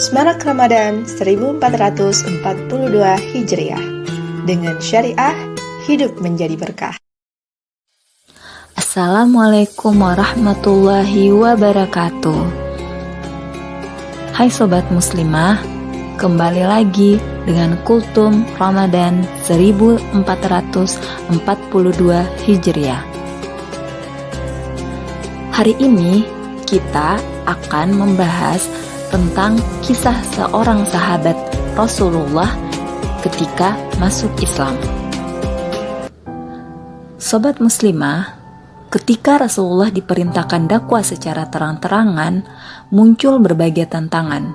Semarak Ramadan 1442 Hijriah. Dengan syariah, hidup menjadi berkah. Assalamualaikum warahmatullahi wabarakatuh. Hai Sobat Muslimah, kembali lagi dengan Kultum Ramadan 1442 Hijriah. Hari ini kita akan membahas tentang kisah seorang sahabat Rasulullah ketika masuk Islam. Sobat Muslimah, ketika Rasulullah diperintahkan dakwah secara terang-terangan, muncul berbagai tantangan.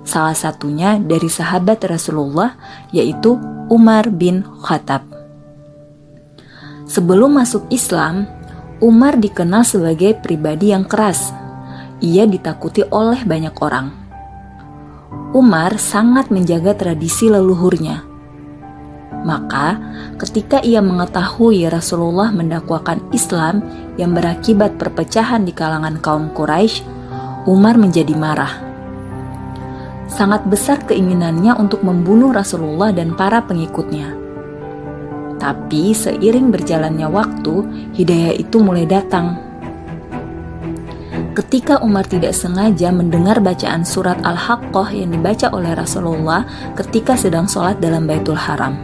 Salah satunya dari sahabat Rasulullah, yaitu Umar bin Khattab. Sebelum masuk Islam, Umar dikenal sebagai pribadi yang keras. Ia ditakuti oleh banyak orang. Umar sangat menjaga tradisi leluhurnya. Maka, ketika ia mengetahui Rasulullah mendakwakan Islam yang berakibat perpecahan di kalangan kaum Quraisy, Umar menjadi marah. Sangat besar keinginannya untuk membunuh Rasulullah dan para pengikutnya. Tapi seiring berjalannya waktu, hidayah itu mulai datang. Ketika Umar tidak sengaja mendengar bacaan surat Al-Haqqah yang dibaca oleh Rasulullah ketika sedang sholat dalam Baitul Haram.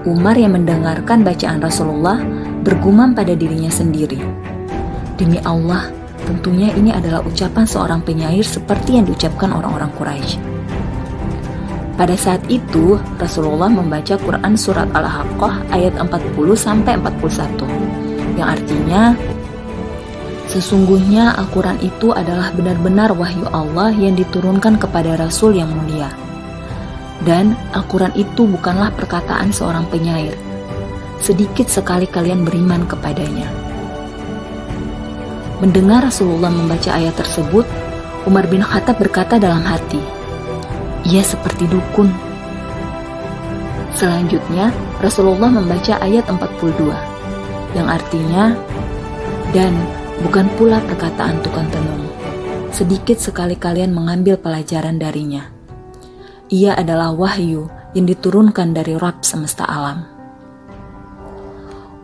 Umar yang mendengarkan bacaan Rasulullah bergumam pada dirinya sendiri, "Demi Allah, tentunya ini adalah ucapan seorang penyair seperti yang diucapkan orang-orang Quraisy." Pada saat itu, Rasulullah membaca Quran surat Al-Haqqah ayat 40-41, yang artinya, "Sesungguhnya Al-Quran itu adalah benar-benar wahyu Allah yang diturunkan kepada Rasul yang mulia. Dan Al-Quran itu bukanlah perkataan seorang penyair. Sedikit sekali kalian beriman kepadanya." Mendengar Rasulullah membaca ayat tersebut, Umar bin Khattab berkata dalam hati, "Ia seperti dukun." Selanjutnya, Rasulullah membaca ayat 42, yang artinya, "Dan bukan pula perkataan tukang tenung. Sedikit sekali kalian mengambil pelajaran darinya. Ia adalah wahyu yang diturunkan dari Rabb semesta alam."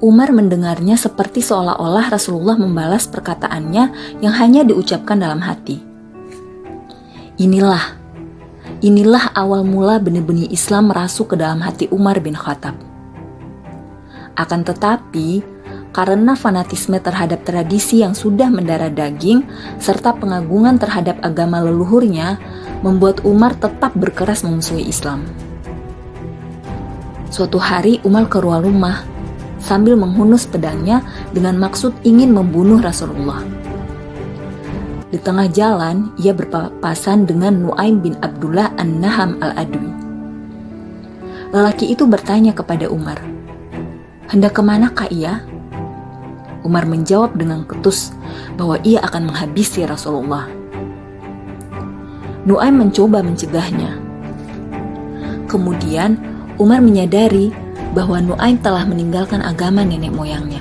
Umar mendengarnya seperti seolah-olah Rasulullah membalas perkataannya yang hanya diucapkan dalam hati. Inilah awal mula benih-benih Islam merasuk ke dalam hati Umar bin Khattab. Akan tetapi, karena fanatisme terhadap tradisi yang sudah mendarah daging serta pengagungan terhadap agama leluhurnya membuat Umar tetap berkeras memusuhi Islam. Suatu hari Umar keluar rumah sambil menghunus pedangnya dengan maksud ingin membunuh Rasulullah. Di tengah jalan, ia berpapasan dengan Nu'aim bin Abdullah An-Naham Al-Adwi. Lelaki itu bertanya kepada Umar, "Hendak kemanakah ia?" Umar menjawab dengan ketus bahwa ia akan menghabisi Rasulullah. Nu'aim mencoba mencegahnya. Kemudian Umar menyadari bahwa Nu'aim telah meninggalkan agama nenek moyangnya.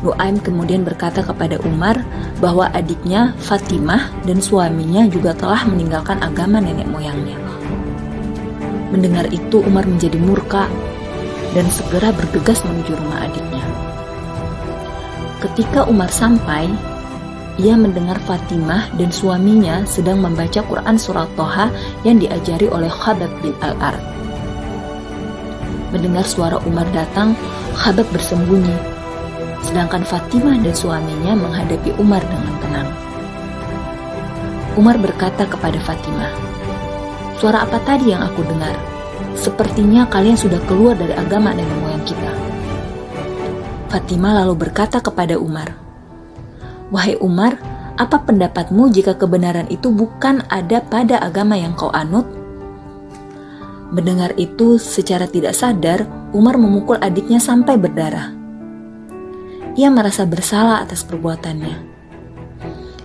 Nu'aim kemudian berkata kepada Umar bahwa adiknya Fatimah dan suaminya juga telah meninggalkan agama nenek moyangnya. Mendengar itu Umar menjadi murka dan segera bergegas menuju rumah adiknya. Ketika Umar sampai, ia mendengar Fatimah dan suaminya sedang membaca Quran surat Thaha yang diajari oleh Khabbab bin Al-Arat. Mendengar suara Umar datang, Khabbab bersembunyi, sedangkan Fatimah dan suaminya menghadapi Umar dengan tenang. Umar berkata kepada Fatimah, "Suara apa tadi yang aku dengar? Sepertinya kalian sudah keluar dari agama nenek moyang kita." Fatimah lalu berkata kepada Umar, "Wahai Umar, apa pendapatmu jika kebenaran itu bukan ada pada agama yang kau anut?" Mendengar itu, secara tidak sadar, Umar memukul adiknya sampai berdarah. Ia merasa bersalah atas perbuatannya.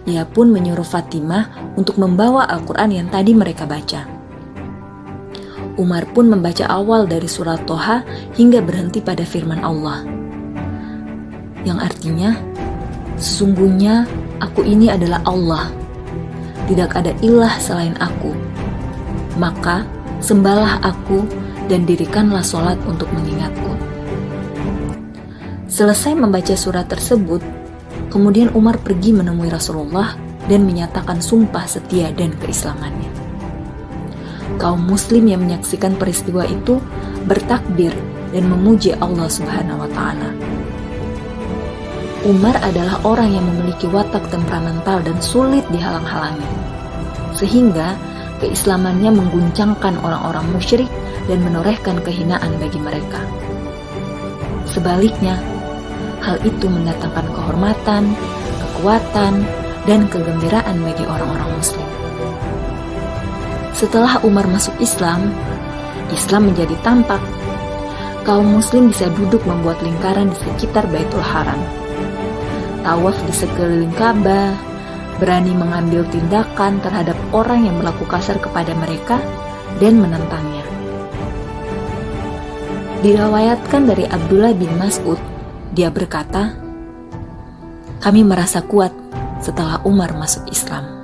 Ia pun menyuruh Fatimah untuk membawa Al-Quran yang tadi mereka baca. Umar pun membaca awal dari surat Thaha hingga berhenti pada firman Allah, yang artinya, "Sesungguhnya aku ini adalah Allah. tidak ada ilah selain aku. Maka sembahlah aku dan dirikanlah sholat untuk mengingatku. Selesai membaca surat tersebut, kemudian Umar pergi menemui Rasulullah dan menyatakan sumpah setia dan keislamannya. Kaum muslim yang menyaksikan peristiwa itu bertakbir dan memuji Allah Subhanahu wa Ta'ala. Umar adalah orang yang memiliki watak temperamental dan sulit dihalang-halangi, sehingga keislamannya mengguncangkan orang-orang musyrik dan menorehkan kehinaan bagi mereka. Sebaliknya, hal itu mendatangkan kehormatan, kekuatan, dan kegembiraan bagi orang-orang muslim. Setelah Umar masuk Islam, Islam menjadi tampak. Kaum muslim bisa duduk membuat lingkaran di sekitar Baitul Haram, tawaf di sekeliling Ka'bah, berani mengambil tindakan terhadap orang yang berlaku kasar kepada mereka dan menentangnya. Diriwayatkan dari Abdullah bin Mas'ud, dia berkata, "Kami merasa kuat setelah Umar masuk Islam."